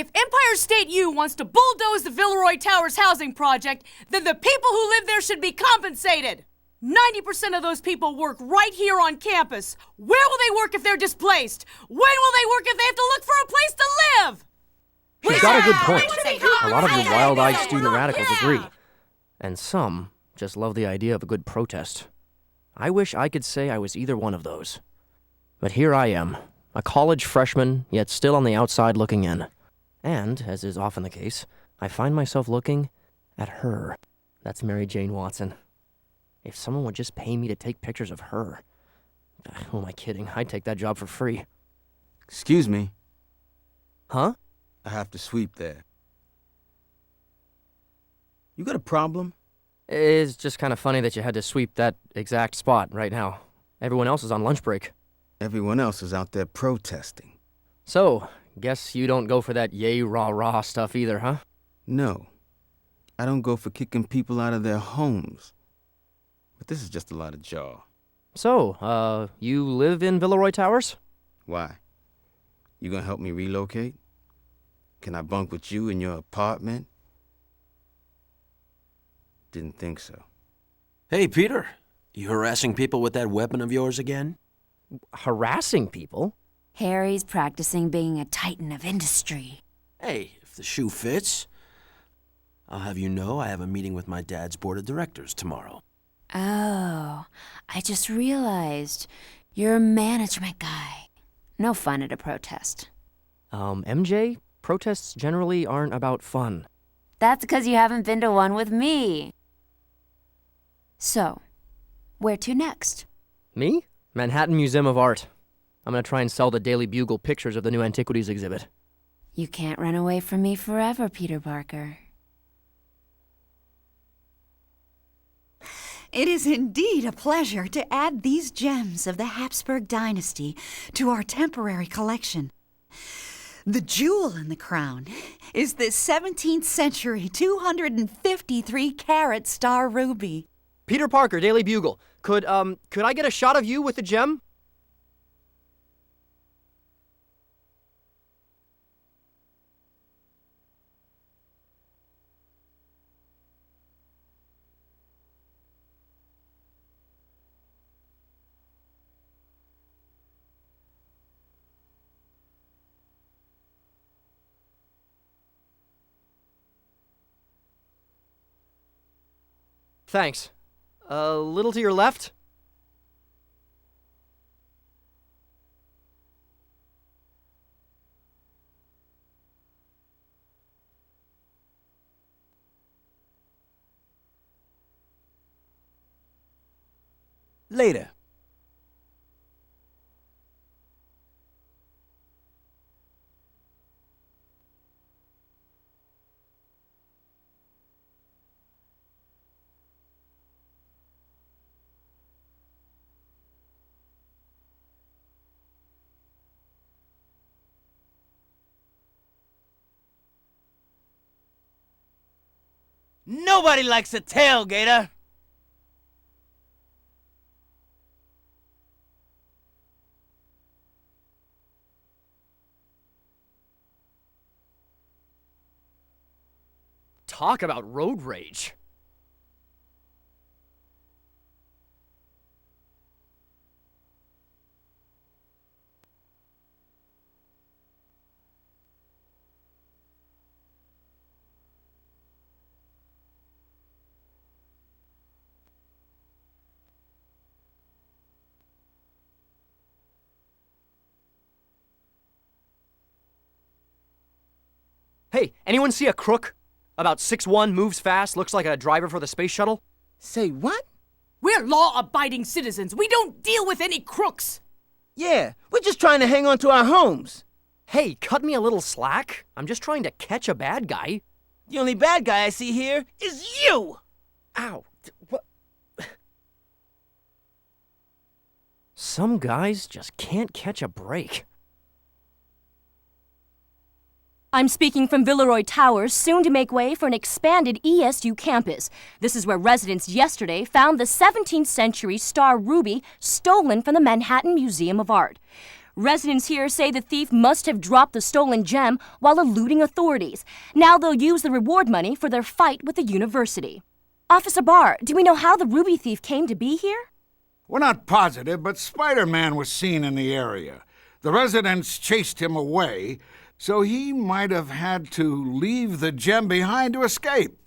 If Empire State U wants to bulldoze the Villeroy Towers housing project, then the people who live there should be compensated. 90% of those people work right here on campus. Where will they work if they're displaced? When will they work if they have to look for a place to live? She's got a good point. A lot of the wild-eyed student radicals agree. And some just love the idea of a good protest. I wish I could say I was either one of those. But here I am, a college freshman, yet still on the outside looking in. And, as is often the case, I find myself looking at her. That's Mary Jane Watson. If someone would just pay me to take pictures of her. Who am I kidding? I'd take that job for free. Excuse me. Huh? I have to sweep there. You got a problem? It's just kind of funny that you had to sweep that exact spot right now. Everyone else is on lunch break. Everyone else is out there protesting. So, guess you don't go for that yay rah-rah stuff either, huh? No. I don't go for kicking people out of their homes. But this is just a lot of jaw. So, you live in Villeroy Towers? Why? You gonna help me relocate? Can I bunk with you in your apartment? Didn't think so. Hey, Peter. You harassing people with that weapon of yours again? Harassing people? Harry's practicing being a titan of industry. Hey, if the shoe fits. I'll have you know I have a meeting with my dad's board of directors tomorrow. Oh, I just realized you're a management guy. No fun at a protest. MJ, protests generally aren't about fun. That's because you haven't been to one with me. So, where to next? Me? Manhattan Museum of Art. I'm gonna try and sell the Daily Bugle pictures of the new antiquities exhibit. You can't run away from me forever, Peter Parker. It is indeed a pleasure to add these gems of the Habsburg dynasty to our temporary collection. The jewel in the crown is this 17th century 253-carat star ruby. Peter Parker, Daily Bugle. Could I get a shot of you with the gem? Thanks. A little to your left? Later. Nobody likes a tailgater. Talk about road rage. Hey, anyone see a crook? About 6'1", moves fast, looks like a driver for the space shuttle? Say what? We're law-abiding citizens. We don't deal with any crooks. Yeah, we're just trying to hang on to our homes. Hey, cut me a little slack. I'm just trying to catch a bad guy. The only bad guy I see here is you! Ow. What? Some guys just can't catch a break. I'm speaking from Villeroy Towers, soon to make way for an expanded ESU campus. This is where residents yesterday found the 17th century star ruby stolen from the Manhattan Museum of Art. Residents here say the thief must have dropped the stolen gem while eluding authorities. Now they'll use the reward money for their fight with the university. Officer Barr, do we know how the ruby thief came to be here? We're not positive, but Spider-Man was seen in the area. The residents chased him away, so he might have had to leave the gem behind to escape.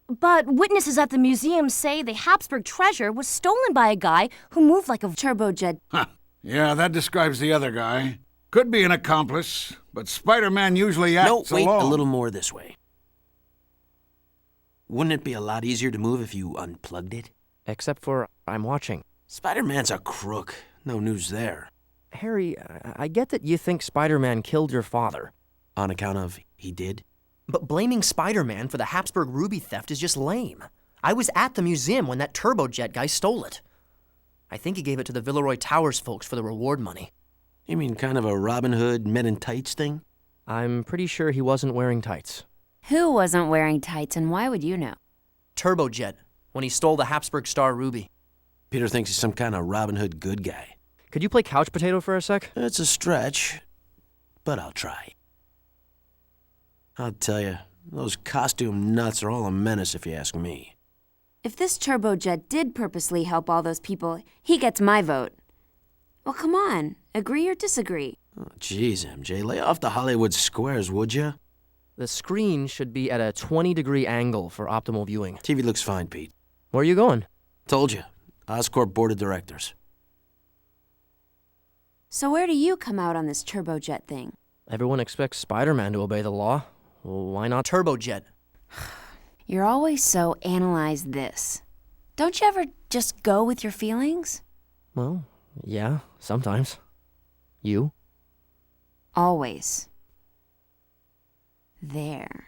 But witnesses at the museum say the Habsburg treasure was stolen by a guy who moved like a turbojet. Huh. Yeah, that describes the other guy. Could be an accomplice, but Spider-Man usually acts alone. No, wait, a little more this way. Wouldn't it be a lot easier to move if you unplugged it? Except for I'm watching. Spider-Man's a crook. No news there. Harry, I get that you think Spider-Man killed your father. On account of he did? But blaming Spider-Man for the Habsburg ruby theft is just lame. I was at the museum when that Turbojet guy stole it. I think he gave it to the Villeroy Towers folks for the reward money. You mean kind of a Robin Hood men in tights thing? I'm pretty sure he wasn't wearing tights. Who wasn't wearing tights, and why would you know? Turbojet, when he stole the Habsburg Star Ruby. Peter thinks he's some kind of Robin Hood good guy. Could you play couch potato for a sec? It's a stretch, but I'll try. I'll tell you, those costume nuts are all a menace if you ask me. If this turbojet did purposely help all those people, he gets my vote. Well, come on. Agree or disagree? Oh, geez, MJ, lay off the Hollywood squares, would ya? The screen should be at a 20-degree angle for optimal viewing. TV looks fine, Pete. Where are you going? Told you. Oscorp Board of Directors. So where do you come out on this turbojet thing? Everyone expects Spider-Man to obey the law. Well, why not Turbojet? You're always so analyze this. Don't you ever just go with your feelings? Well, yeah, sometimes. You? Always. There.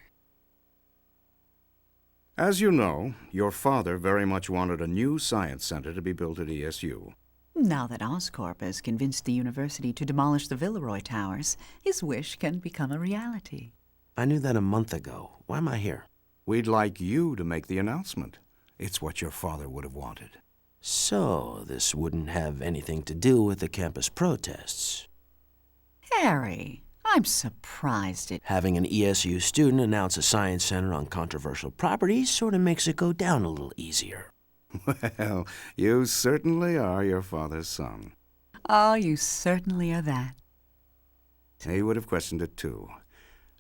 As you know, your father very much wanted a new science center to be built at ESU. Now that Oscorp has convinced the university to demolish the Villeroy Towers, his wish can become a reality. I knew that a month ago. Why am I here? We'd like you to make the announcement. It's what your father would have wanted. So, this wouldn't have anything to do with the campus protests. Harry, I'm surprised at... Having an ESU student announce a science center on controversial properties sort of makes it go down a little easier. Well, you certainly are your father's son. Oh, you certainly are that. He would have questioned it too.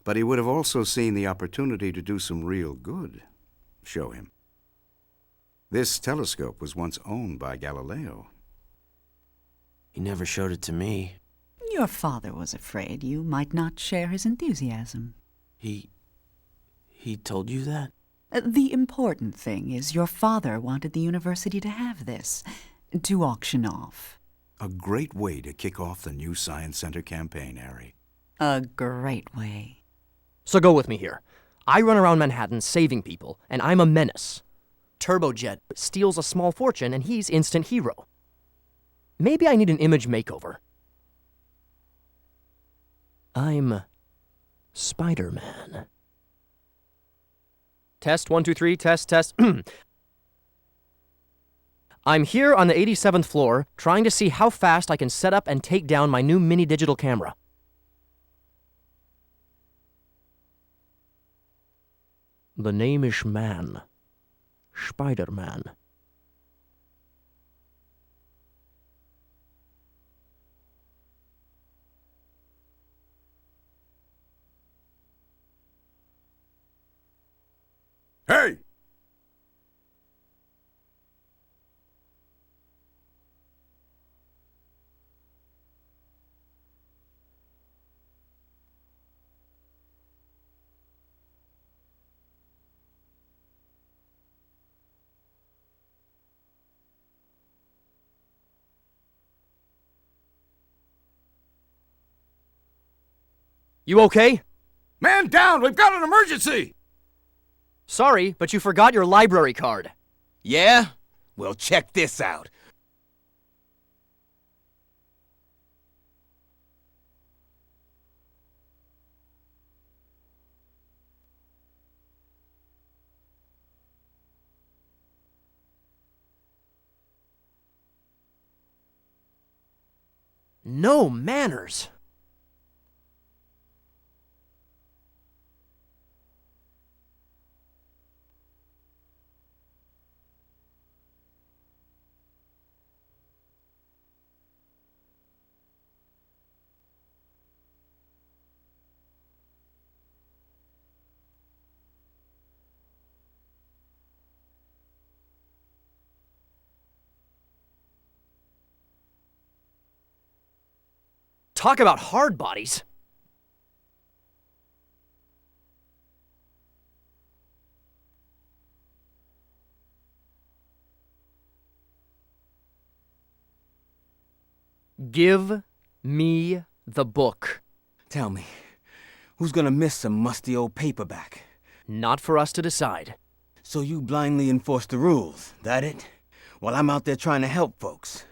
But he would have also seen the opportunity to do some real good. Show him. This telescope was once owned by Galileo. He never showed it to me. Your father was afraid you might not share his enthusiasm. He told you that? The important thing is your father wanted the university to have this, to auction off. A great way to kick off the new Science Center campaign, Harry. A great way. So go with me here. I run around Manhattan saving people, and I'm a menace. Turbojet steals a small fortune, and he's instant hero. Maybe I need an image makeover. I'm Spider-Man. Test, 1, 2, 3, test. I'm here on the 87th floor, trying to see how fast I can set up and take down my new mini digital camera. The name is Man. Spider-Man. Hey! You okay? Man down! We've got an emergency! Sorry, but you forgot your library card. Yeah? Well, check this out. No manners. Talk about hard bodies. Give me the book. Tell me, who's gonna miss some musty old paperback? Not for us to decide. So you blindly enforce the rules, that it? While I'm out there trying to help folks.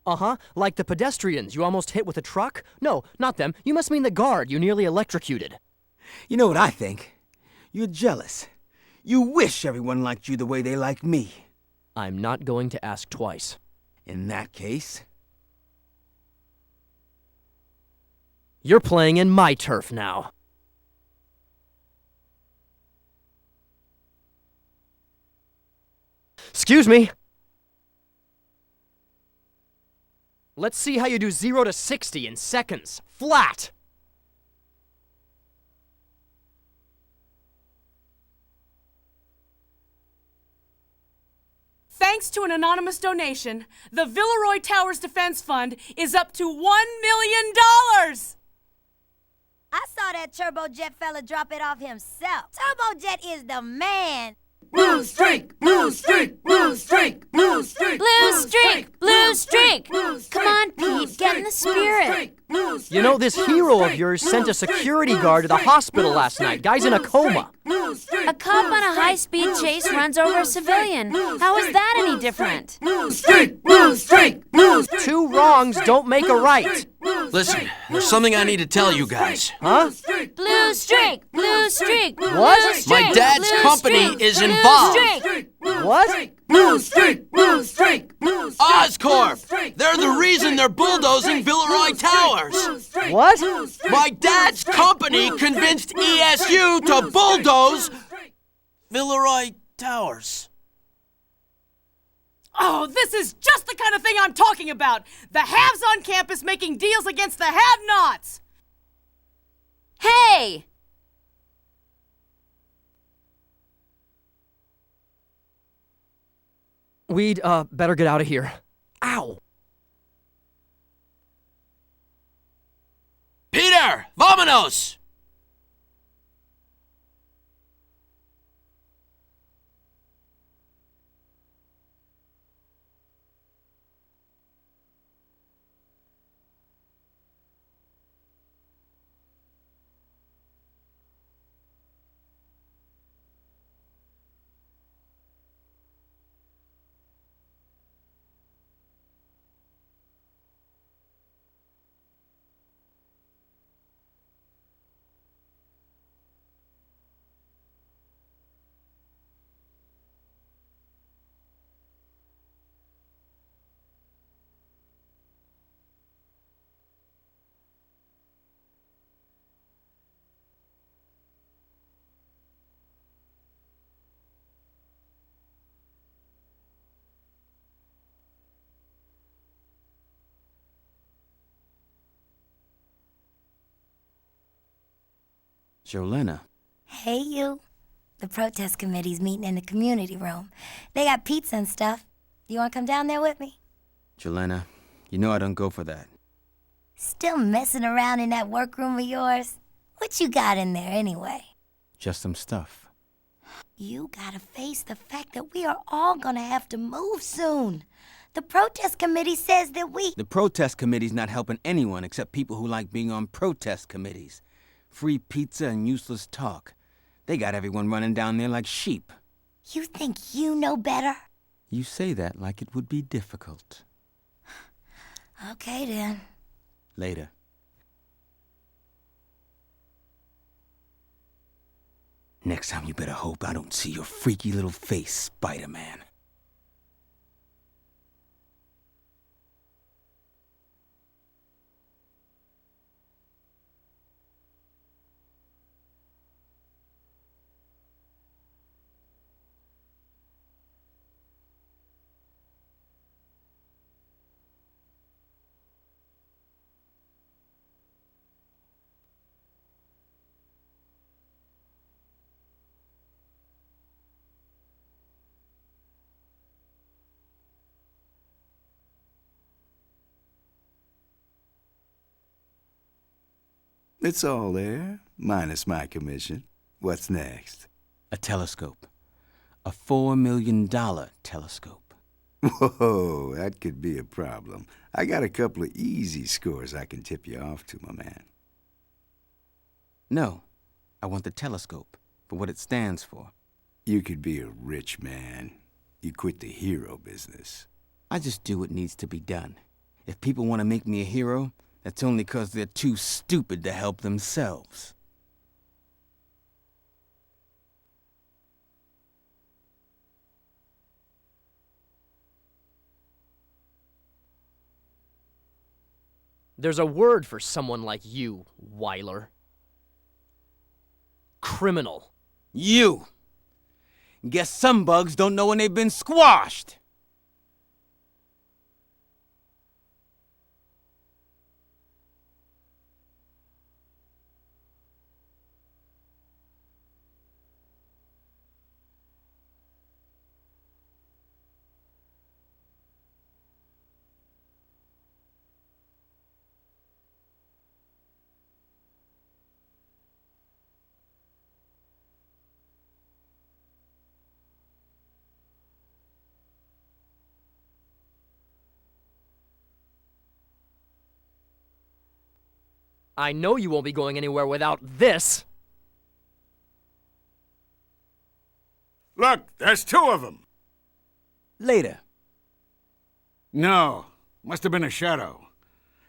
Uh-huh, like the pedestrians you almost hit with a truck? No, not them. You must mean the guard you nearly electrocuted. You know what I think? You're jealous. You wish everyone liked you the way they like me. I'm not going to ask twice. In that case... You're playing in my turf now. Excuse me. Let's see how you do 0 to 60 in seconds. Flat! Thanks to an anonymous donation, the Villeroy Towers Defense Fund is up to $1 million! I saw that Turbojet fella drop it off himself. Turbojet is the man. Blue streak! Blue streak! Blue streak! Blue streak! Blue streak! Blue streak! Come on, Pete, get in the spirit. You know, this hero of yours sent a security guard to the hospital last night. Guy's in a coma. A cop on a high-speed chase runs over a civilian. How is that any different? Blue streak! Blue streak! Blue streak! 2 wrongs don't make a right. Listen, there's something I need to tell you guys. Huh? Blue streak! Blue streak! What? Blue streak, My dad's blue company streak, is blue involved. streak. What? Blue streak! Blue streak! Blue streak! Oscorp! They're the reason they're bulldozing Villeroy Towers. What? My dad's company convinced ESU to bulldoze Villeroy Towers. Oh, this is just the kind of thing I'm talking about! The haves on campus making deals against the have-nots! Hey! We'd, better get out of here. Ow! Peter, vámonos! Jolena. Hey, you. The protest committee's meeting in the community room. They got pizza and stuff. You want to come down there with me? Jolena, you know I don't go for that. Still messing around in that workroom of yours? What you got in there anyway? Just some stuff. You gotta face the fact that we are all gonna have to move soon. The protest committee says that we... The protest committee's not helping anyone except people who like being on protest committees. Free pizza and useless talk. They got everyone running down there like sheep. You think you know better? You say that like it would be difficult. Okay, then. Later. Next time you better hope I don't see your freaky little face, Spider-Man. It's all there, minus my commission. What's next? A telescope. A $4 million telescope. Whoa, that could be a problem. I got a couple of easy scores I can tip you off to, my man. No, I want the telescope for what it stands for. You could be a rich man. You quit the hero business. I just do what needs to be done. If people want to make me a hero, that's only 'cause they're too stupid to help themselves. There's a word for someone like you, Weiler. Criminal. You! Guess some bugs don't know when they've been squashed! I know you won't be going anywhere without this. Look, there's two of them. Later. No, must have been a shadow.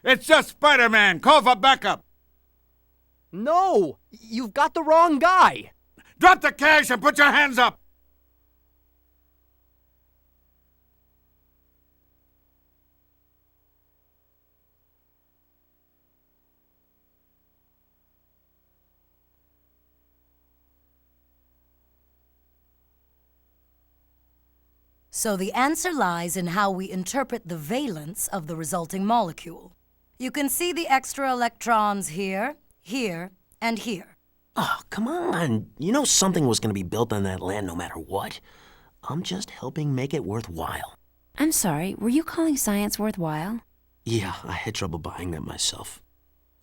It's just Spider-Man. Call for backup. No! You've got the wrong guy! Drop the cash and put your hands up! So the answer lies in how we interpret the valence of the resulting molecule. You can see the extra electrons here, here, and here. Oh, come on. You know something was going to be built on that land no matter what. I'm just helping make it worthwhile. I'm sorry, were you calling science worthwhile? Yeah, I had trouble buying that myself.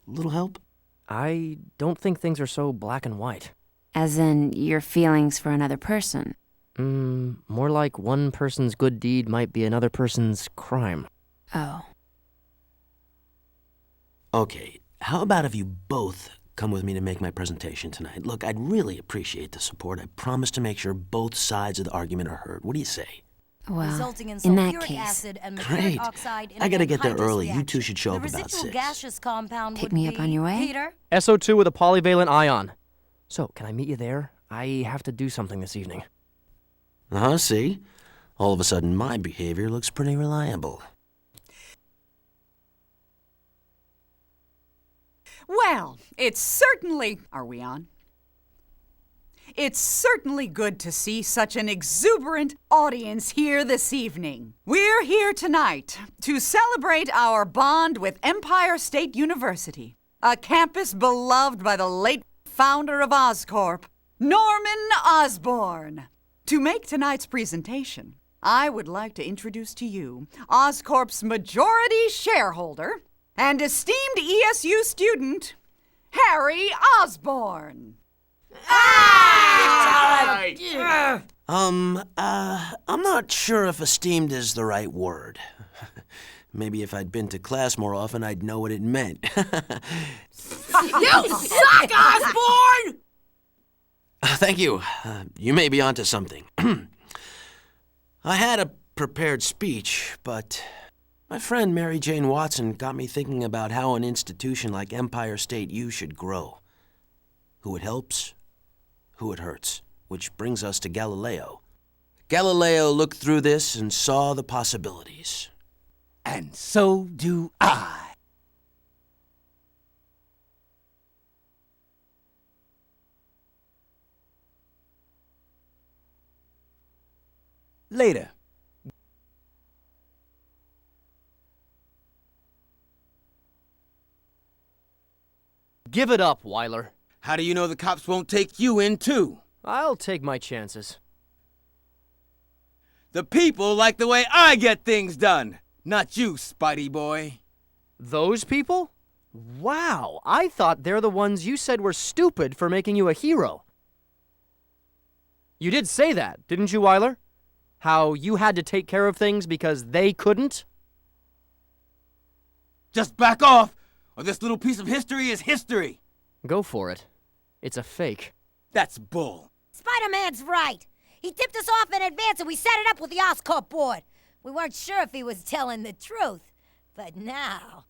Little help? I don't think things are so black and white. As in, your feelings for another person. More like one person's good deed might be another person's crime. Oh. Okay, how about if you both come with me to make my presentation tonight? Look, I'd really appreciate the support. I promise to make sure both sides of the argument are heard. What do you say? Well, in that case, acid and great. Oxide in I gotta an get there anhydrous early. You reaction. two should show The up about residual 6. gaseous compound Pick would me up be on your way? Peter? SO2 with a polyvalent ion. So, can I meet you there? I have to do something this evening. See? All of a sudden, my behavior looks pretty reliable. Well, it's certainly... Are we on? It's certainly good to see such an exuberant audience here this evening. We're here tonight to celebrate our bond with Empire State University, a campus beloved by the late founder of Oscorp, Norman Osborn. To make tonight's presentation, I would like to introduce to you Oscorp's majority shareholder and esteemed ESU student, Harry Osborn. I'm not sure if esteemed is the right word. Maybe if I'd been to class more often, I'd know what it meant. You suck, Osborn! Thank you. You may be onto something. I had a prepared speech, but my friend Mary Jane Watson got me thinking about how an institution like Empire State U should grow. Who it helps, who it hurts, which brings us to Galileo. Galileo looked through this and saw the possibilities. And so do I. Later. Give it up, Weiler. How do you know the cops won't take you in, too? I'll take my chances. The people like the way I get things done, not you, Spidey boy. Those people? Wow, I thought they're the ones you said were stupid for making you a hero. You did say that, didn't you, Wyler? How you had to take care of things because they couldn't? Just back off, or this little piece of history is history. Go for it. It's a fake. That's bull. Spider-Man's right. He tipped us off in advance and we set it up with the Oscorp board. We weren't sure if he was telling the truth, but now...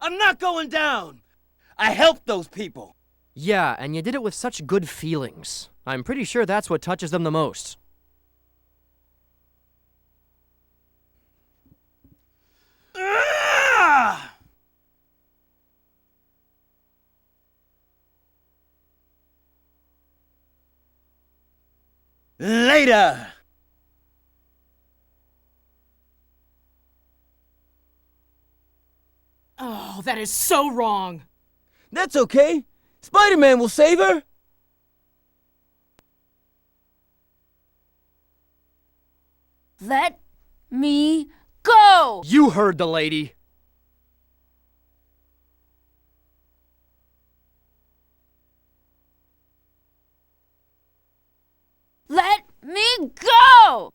I'm not going down! I helped those people! Yeah, and you did it with such good feelings. I'm pretty sure that's what touches them the most. Later! Oh, that is so wrong. That's okay. Spider-Man will save her. Let me go! You heard the lady. Let me go!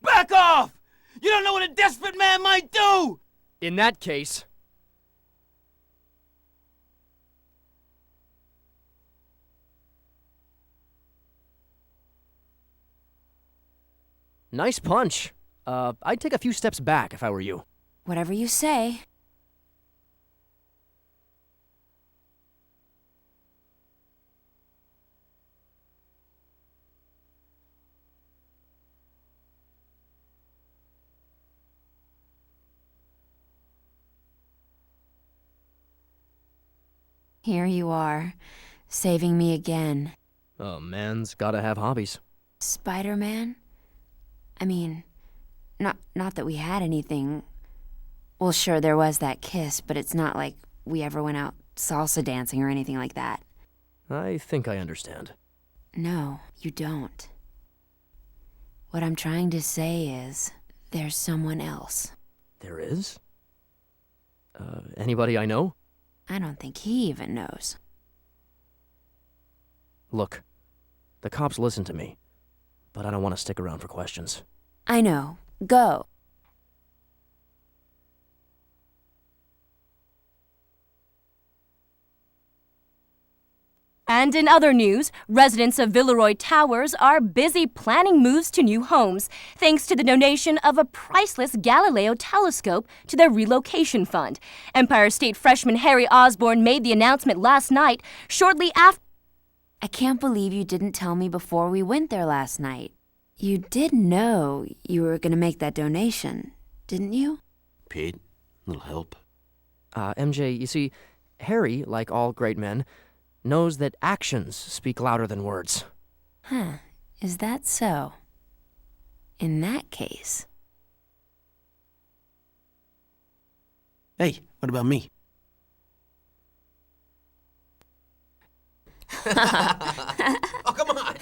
Back off! You don't know what a desperate man might do! In that case... Nice punch. I'd take a few steps back if I were you. Whatever you say. Here you are, saving me again. A man's gotta have hobbies. Spider-Man? I mean, not that we had anything. Well, sure, there was that kiss, but it's not like we ever went out salsa dancing or anything like that. I think I understand. No, you don't. What I'm trying to say is, there's someone else. There is? Anybody I know? I don't think he even knows. Look, the cops listen to me, but I don't want to stick around for questions. I know. Go. And in other news, residents of Villeroy Towers are busy planning moves to new homes, thanks to the donation of a priceless Galileo telescope to their relocation fund. Empire State freshman Harry Osborne made the announcement last night, shortly after... I can't believe you didn't tell me before we went there last night. You did know you were going to make that donation, didn't you? Pete, a little help? MJ, you see, Harry, like all great men, knows that actions speak louder than words. Huh. Is that so? In that case... Hey, what about me? Oh, come on!